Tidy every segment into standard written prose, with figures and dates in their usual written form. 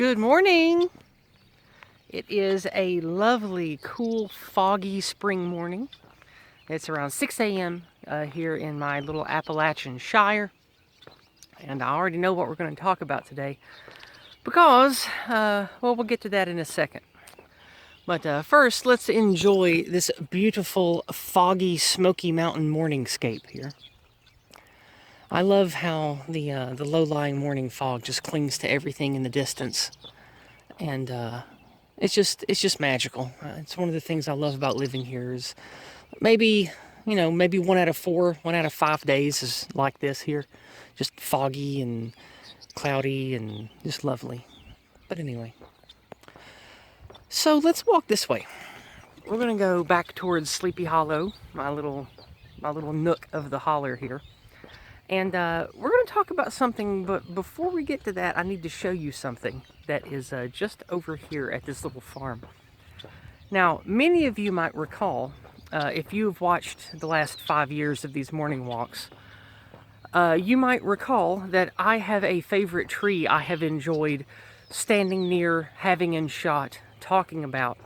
Good morning. It is a lovely, cool, foggy spring morning. It's around 6 a.m. Here in my little Appalachian Shire. And I already know what we're going to talk about today because, well, we'll get to that in a second. But first, let's enjoy this beautiful, foggy, Smoky Mountain morningscape here. I love how the low-lying morning fog just clings to everything in the distance. And it's just magical. It's one of the things I love about living here is maybe 1 out of 4, 1 out of 5 days is like this here. Just foggy and cloudy and just lovely. But anyway, so let's walk this way. We're gonna go back towards Sleepy Hollow, my little nook of the holler here. And we're going to talk about something, but before we get to that, I need to show you something that is just over here at this little farm. Now, many of you might recall, if you've watched the last 5 years of these morning walks, you might recall that I have a favorite tree I have enjoyed standing near, having in shot, talking about,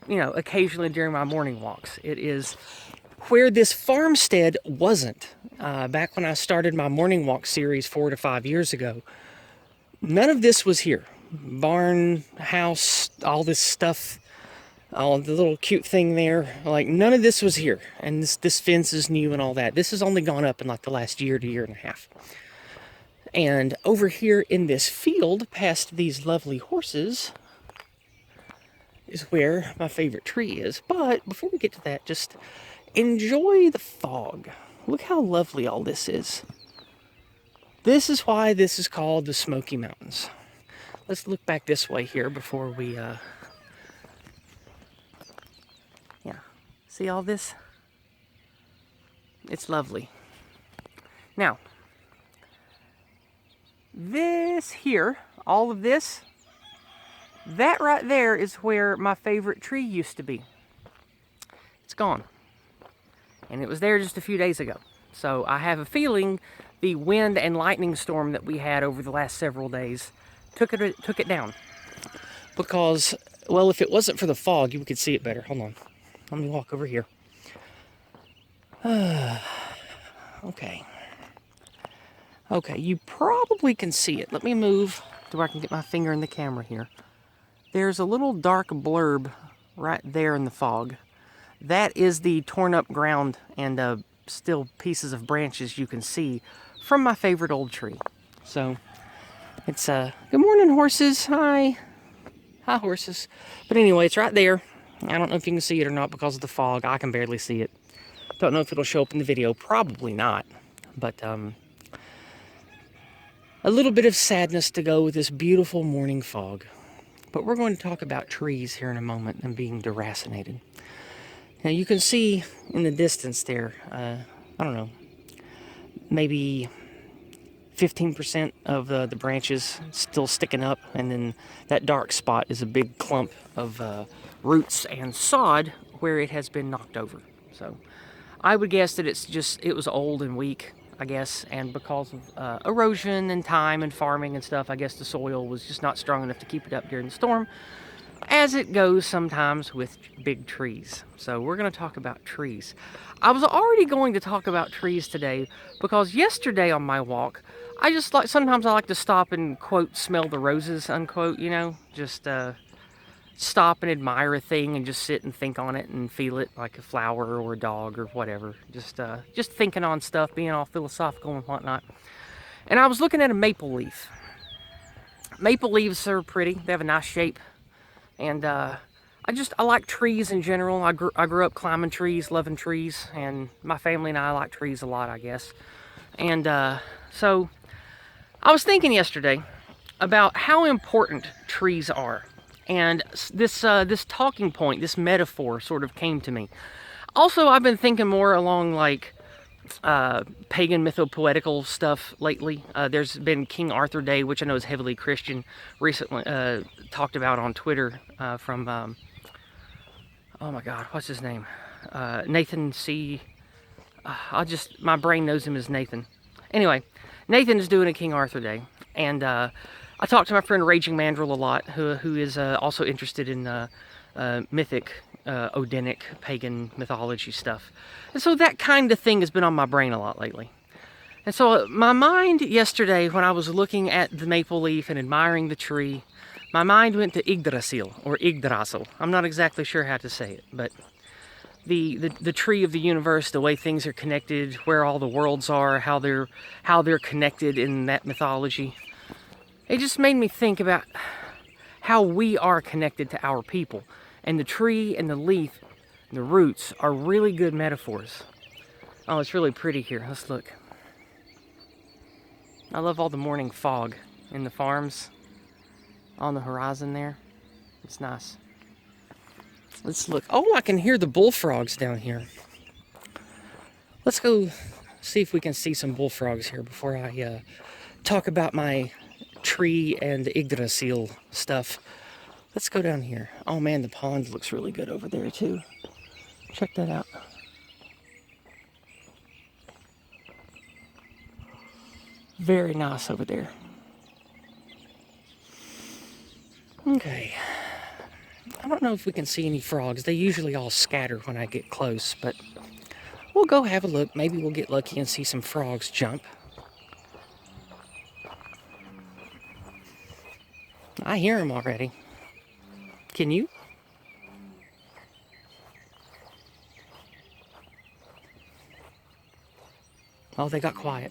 occasionally during my morning walks. It is where this farmstead wasn't. Back when I started my morning walk series 4 to 5 years ago, none of this was here. Barn, house, all this stuff, all the little cute thing there, like none of this was here. And this fence is new and all that. This has only gone up in like the last year to year and a half. And over here in this field, past these lovely horses, is where my favorite tree is. But before we get to that, just enjoy the fog. Look how lovely all this is. This is why this is called the Smoky Mountains. Let's look back this way here before we, see all this? It's lovely. Now, this here, all of this, that right there is where my favorite tree used to be. It's gone. And it was there just a few days ago. So I have a feeling the wind and lightning storm that we had over the last several days took it down. Because, well, if it wasn't for the fog, you could see it better. Hold on. Let me walk over here. Okay. Okay, you probably can see it. Let me move to where I can get my finger in the camera here. There's a little dark blurb right there in the fog. That is the torn up ground and still pieces of branches you can see from my favorite old tree. So it's good morning, horses. Hi horses. But anyway, it's right there. I don't know if you can see it or not because of the fog. I can barely see it. Don't know if it'll show up in the video. Probably not. But a little bit of sadness to go with this beautiful morning fog. But we're going to talk about trees here in a moment and being deracinated. Now you can see in the distance there, I don't know, maybe 15% of the branches still sticking up, and then that dark spot is a big clump of roots and sod where it has been knocked over. So I would guess that it was old and weak, I guess, and because of erosion and time and farming and stuff, I guess the soil was just not strong enough to keep it up during the storm, as it goes sometimes with big trees. So we're going to talk about trees. I was already going to talk about trees today because yesterday on my walk, sometimes I like to stop and, quote, smell the roses, unquote, just stop and admire a thing and just sit and think on it and feel it like a flower or a dog or whatever. Just thinking on stuff, being all philosophical and whatnot. And I was looking at a maple leaf. Maple leaves are pretty. They have a nice shape. And I like trees in general. I grew up climbing trees, loving trees, and my family and I like trees a lot, I guess. And so I was thinking yesterday about how important trees are. And this talking point, this metaphor sort of came to me. Also, I've been thinking more along like pagan mythopoetical stuff lately. There's been King Arthur Day, which I know is heavily Christian, recently talked about on Twitter from, oh my God, what's his name? Nathan C. My brain knows him as Nathan. Anyway, Nathan is doing a King Arthur Day, and I talked to my friend Raging Mandrill a lot, who is also interested in mythic, Odinic, pagan mythology stuff. And so that kind of thing has been on my brain a lot lately. And so my mind yesterday, when I was looking at the maple leaf and admiring the tree, my mind went to Yggdrasil, or Yggdrasil. I'm not exactly sure how to say it, but the tree of the universe, the way things are connected, where all the worlds are, how they're connected in that mythology. It just made me think about how we are connected to our people. And the tree and the leaf and the roots are really good metaphors. Oh, it's really pretty here. Let's look. I love all the morning fog in the farms on the horizon there. It's nice. Let's look. Oh, I can hear the bullfrogs down here. Let's go see if we can see some bullfrogs here before I talk about my tree and Yggdrasil stuff. Let's go down here. Oh man, the pond looks really good over there too. Check that out. Very nice over there. Okay. I don't know if we can see any frogs. They usually all scatter when I get close, but we'll go have a look. Maybe we'll get lucky and see some frogs jump. I hear them already. Can you? Oh, they got quiet.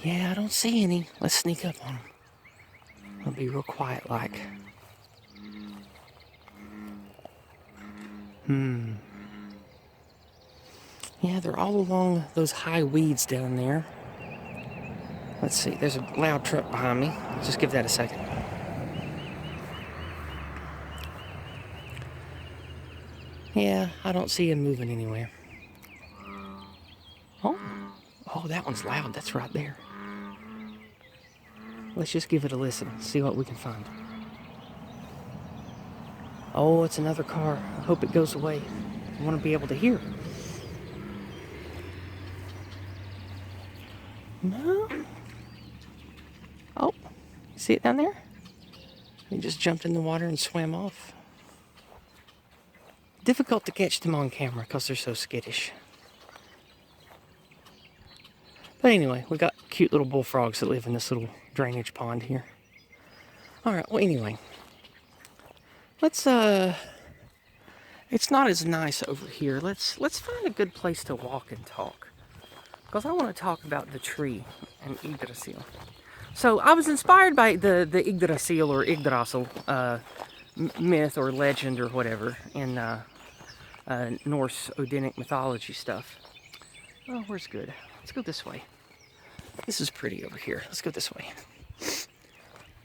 Yeah, I don't see any. Let's sneak up on them. It'll be real quiet like. Yeah, they're all along those high weeds down there. Let's see, there's a loud truck behind me. Just give that a second. Yeah, I don't see him moving anywhere. Oh, that one's loud. That's right there. Let's just give it a listen, see what we can find. Oh, it's another car. I hope it goes away. I want to be able to hear. No. Oh, see it down there? He just jumped in the water and swam off. Difficult to catch them on camera because they're so skittish. But anyway, we got cute little bullfrogs that live in this little drainage pond here. Alright, well anyway. Let's it's not as nice over here. Let's find a good place to walk and talk. Because I want to talk about the tree and Yggdrasil. So I was inspired by the Yggdrasil or Yggdrasil myth or legend or whatever in Norse Odinic mythology stuff. Oh, where's good? Let's go this way. This is pretty over here. Let's go this way.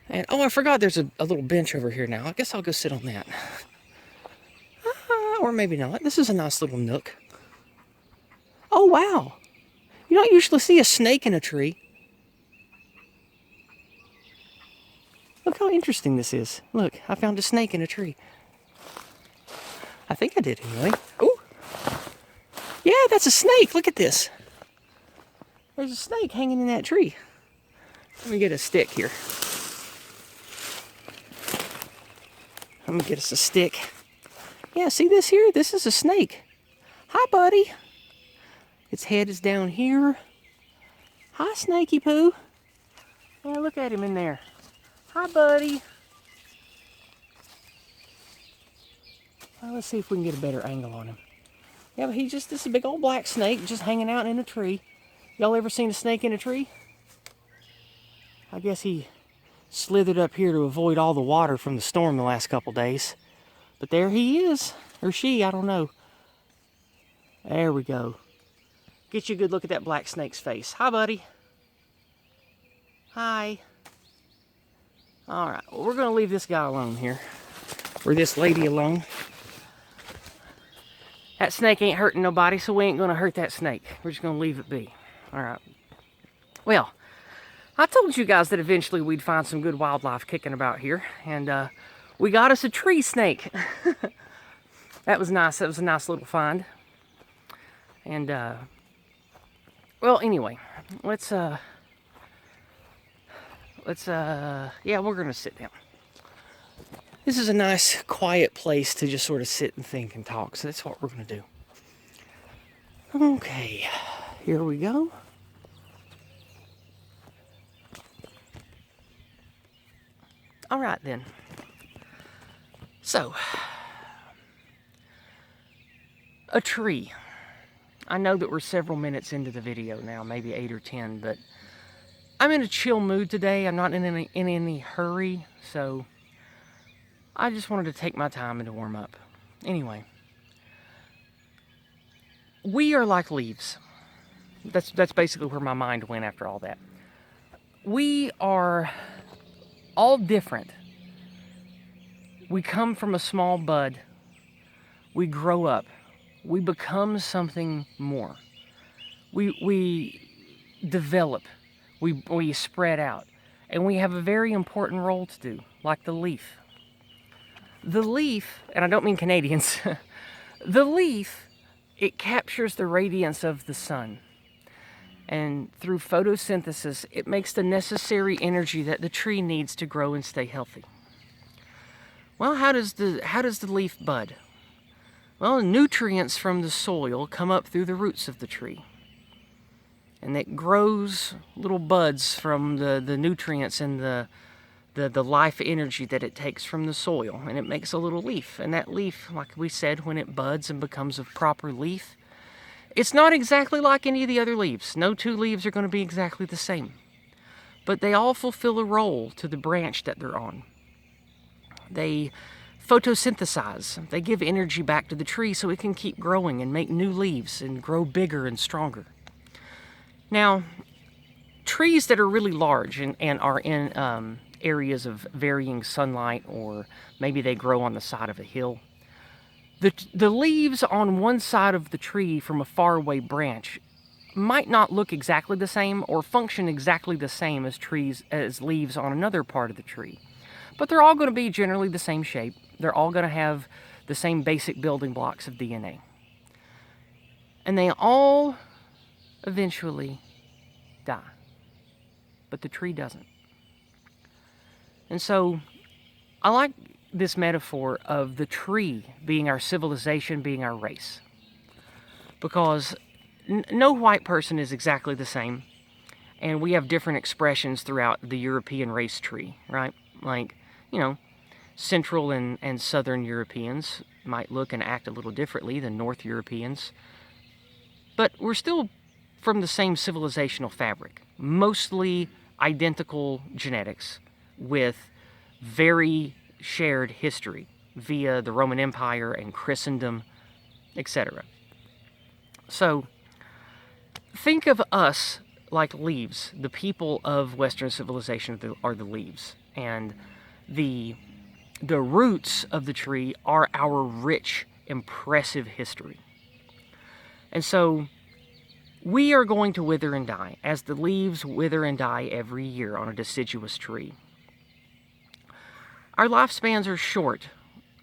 And oh, I forgot there's a little bench over here now. I guess I'll go sit on that. Or maybe not. This is a nice little nook. Oh, wow. You don't usually see a snake in a tree. Look how interesting this is. Look, I found a snake in a tree. I think I did anyway. Oh, yeah, that's a snake. Look at this. There's a snake hanging in that tree. Let me get a stick here. Let me get us a stick. Yeah, see this here? This is a snake. Hi, buddy. Its head is down here. Hi, Snakey Poo. Yeah, look at him in there. Hi, buddy. Well, let's see if we can get a better angle on him. Yeah, but he's just this big old black snake just hanging out in a tree. Y'all ever seen a snake in a tree? I guess he slithered up here to avoid all the water from the storm the last couple days. But there he is. Or she, I don't know. There we go. Get you a good look at that black snake's face. Hi, buddy. Hi. Alright, well, we're going to leave this guy alone here. Or this lady alone. That snake ain't hurting nobody, so we ain't going to hurt that snake. We're just going to leave it be. Alright. Well, I told you guys that eventually we'd find some good wildlife kicking about here. And we got us a tree snake. That was nice. That was a nice little find. And Well, anyway, yeah, we're gonna sit down. This is a nice, quiet place to just sort of sit and think and talk, so that's what we're gonna do. Okay, here we go. All right then. So, a tree. I know that we're several minutes into the video now, maybe 8 or 10, but I'm in a chill mood today. I'm not in any hurry, so I just wanted to take my time and to warm up. Anyway, we are like leaves. That's basically where my mind went after all that. We are all different. We come from a small bud. We grow up. We become something more. We develop. We spread out. And we have a very important role to do, like the leaf. The leaf, and I don't mean Canadians, the leaf, it captures the radiance of the sun. And through photosynthesis, it makes the necessary energy that the tree needs to grow and stay healthy. Well, how does the leaf bud? Well, nutrients from the soil come up through the roots of the tree. And it grows little buds from the nutrients and the life energy that it takes from the soil. And it makes a little leaf. And that leaf, like we said, when it buds and becomes a proper leaf, it's not exactly like any of the other leaves. No two leaves are going to be exactly the same. But they all fulfill a role to the branch that they're on. They photosynthesize. They give energy back to the tree so it can keep growing and make new leaves and grow bigger and stronger. Now, trees that are really large and are in areas of varying sunlight, or maybe they grow on the side of a hill, the leaves on one side of the tree from a faraway branch might not look exactly the same or function exactly the same as leaves on another part of the tree. But they're all going to be generally the same shape. They're all going to have the same basic building blocks of DNA. And they all eventually die. But the tree doesn't. And so I like this metaphor of the tree being our civilization, being our race. Because no white person is exactly the same. And we have different expressions throughout the European race tree, right? Like, Central and Southern Europeans might look and act a little differently than North Europeans. But we're still from the same civilizational fabric. Mostly identical genetics with very shared history via the Roman Empire and Christendom, etc. So, think of us like leaves. The people of Western civilization are the leaves. And the roots of the tree are our rich, impressive history. And so, we are going to wither and die, as the leaves wither and die every year on a deciduous tree. Our lifespans are short,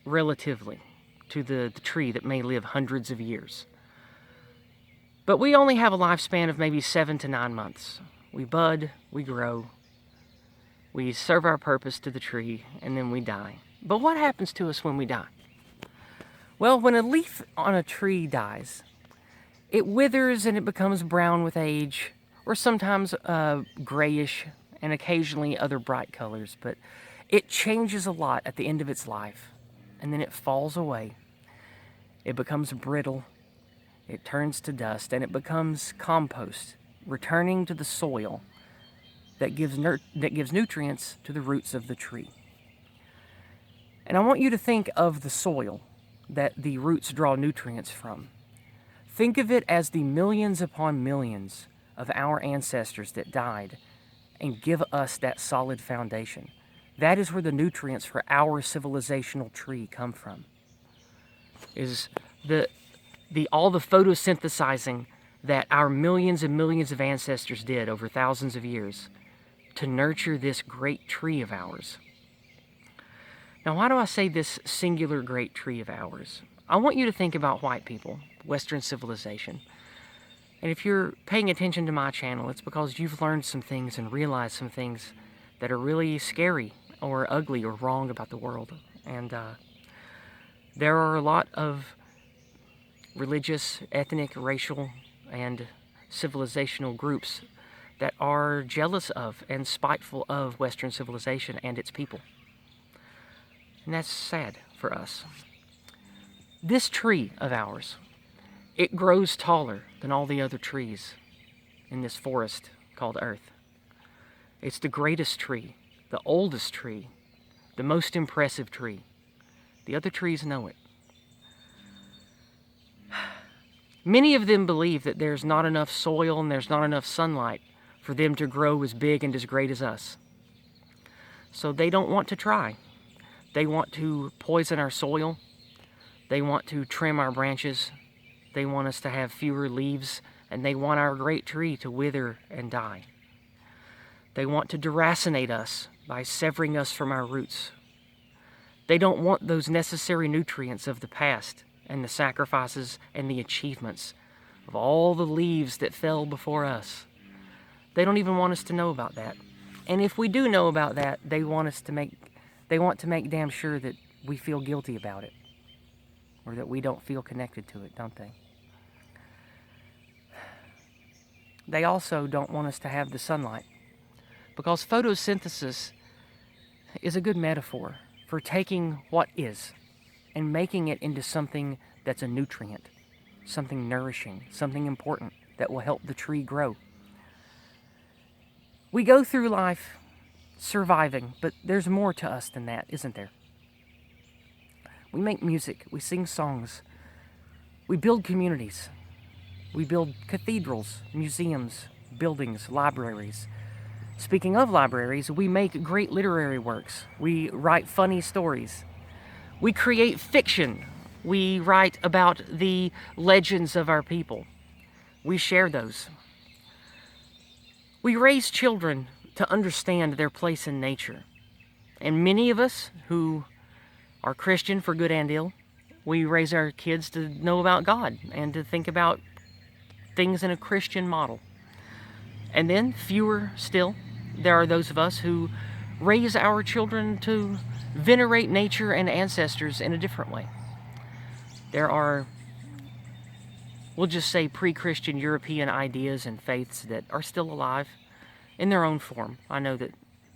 relatively, to the tree that may live hundreds of years. But we only have a lifespan of maybe 7 to 9 months. We bud, we grow, we serve our purpose to the tree, and then we die. But what happens to us when we die? Well, when a leaf on a tree dies, it withers and it becomes brown with age, or sometimes grayish, and occasionally other bright colors. But it changes a lot at the end of its life, and then it falls away. It becomes brittle, it turns to dust, and it becomes compost, returning to the soil that gives nutrients to the roots of the tree. And I want you to think of the soil that the roots draw nutrients from. Think of it as the millions upon millions of our ancestors that died and give us that solid foundation. That is where the nutrients for our civilizational tree come from. Is all the photosynthesizing that our millions and millions of ancestors did over thousands of years to nurture this great tree of ours. Now, why do I say this singular great tree of ours? I want you to think about white people, Western civilization. And if you're paying attention to my channel, it's because you've learned some things and realized some things that are really scary or ugly or wrong about the world. And there are a lot of religious, ethnic, racial, and civilizational groups that are jealous of and spiteful of Western civilization and its people. And that's sad for us. This tree of ours, it grows taller than all the other trees in this forest called Earth. It's the greatest tree, the oldest tree, the most impressive tree. The other trees know it. Many of them believe that there's not enough soil and there's not enough sunlight for them to grow as big and as great as us. So they don't want to try. They want to poison our soil. They want to trim our branches. They want us to have fewer leaves, and they want our great tree to wither and die. They want to deracinate us by severing us from our roots. They don't want those necessary nutrients of the past and the sacrifices and the achievements of all the leaves that fell before us. They don't even want us to know about that. And if we do know about that, they want to make damn sure that we feel guilty about it, or that we don't feel connected to it, don't they? They also don't want us to have the sunlight, because photosynthesis is a good metaphor for taking what is and making it into something that's a nutrient, something nourishing, something important that will help the tree grow. We go through life surviving, but there's more to us than that, isn't there? We make music, we sing songs, we build communities, we build cathedrals, museums, buildings, libraries. Speaking of libraries, we make great literary works, we write funny stories, we create fiction, we write about the legends of our people, we share those. We raise children to understand their place in nature. And many of us who are Christian for good and ill, we raise our kids to know about God and to think about things in a Christian model. And then, fewer still, there are those of us who raise our children to venerate nature and ancestors in a different way. There are, we'll just say, pre-Christian European ideas and faiths that are still alive in their own form. I know that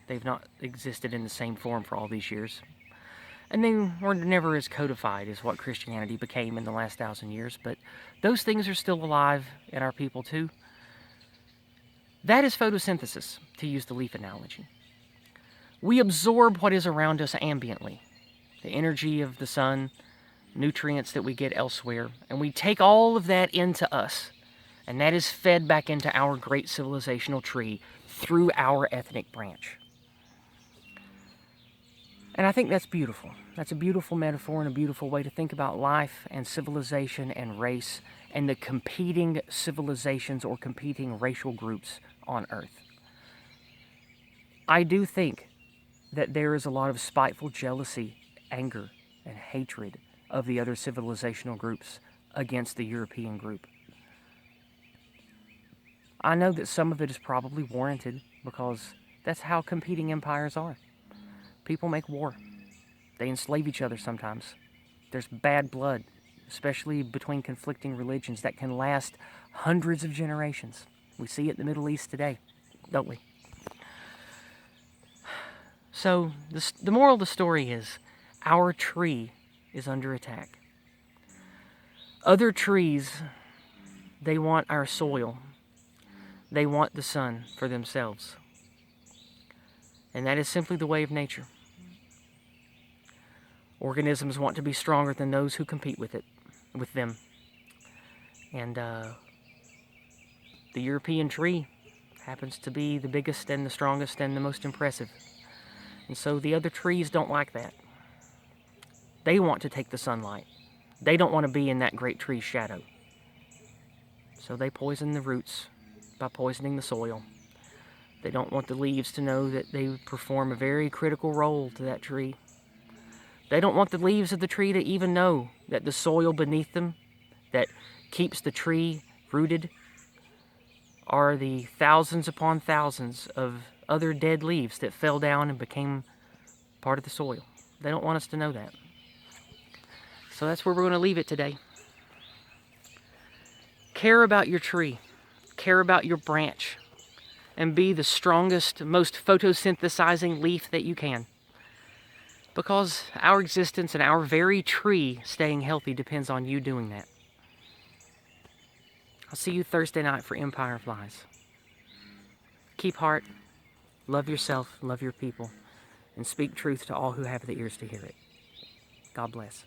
they've not existed in the same form for all these years. And they were never as codified as what Christianity became in the last 1,000 years, but those things are still alive in our people too. That is photosynthesis, to use the leaf analogy. We absorb what is around us ambiently, the energy of the sun, nutrients that we get elsewhere, and we take all of that into us, and that is fed back into our great civilizational tree through our ethnic branch. And I think that's beautiful. That's a beautiful metaphor and a beautiful way to think about life and civilization and race and the competing civilizations or competing racial groups on Earth. I do think that there is a lot of spiteful jealousy, anger, and hatred of the other civilizational groups against the European group. I know that some of it is probably warranted because that's how competing empires are. People make war. They enslave each other sometimes. There's bad blood, especially between conflicting religions, that can last hundreds of generations. We see it in the Middle East today, don't we? So, the moral of the story is, our tree is under attack. Other trees, they want our soil. They want the sun for themselves. And that is simply the way of nature. Organisms want to be stronger than those who compete with them. And the European tree happens to be the biggest and the strongest and the most impressive. And so the other trees don't like that. They want to take the sunlight. They don't want to be in that great tree's shadow. So they poison the roots by poisoning the soil. They don't want the leaves to know that they perform a very critical role to that tree. They don't want the leaves of the tree to even know that the soil beneath them that keeps the tree rooted are the thousands upon thousands of other dead leaves that fell down and became part of the soil. They don't want us to know that. So that's where we're going to leave it today. Care about your tree. Care about your branch. And be the strongest, most photosynthesizing leaf that you can. Because our existence and our very tree staying healthy depends on you doing that. I'll see you Thursday night for Empire Flies. Keep heart, love yourself, love your people, and speak truth to all who have the ears to hear it. God bless.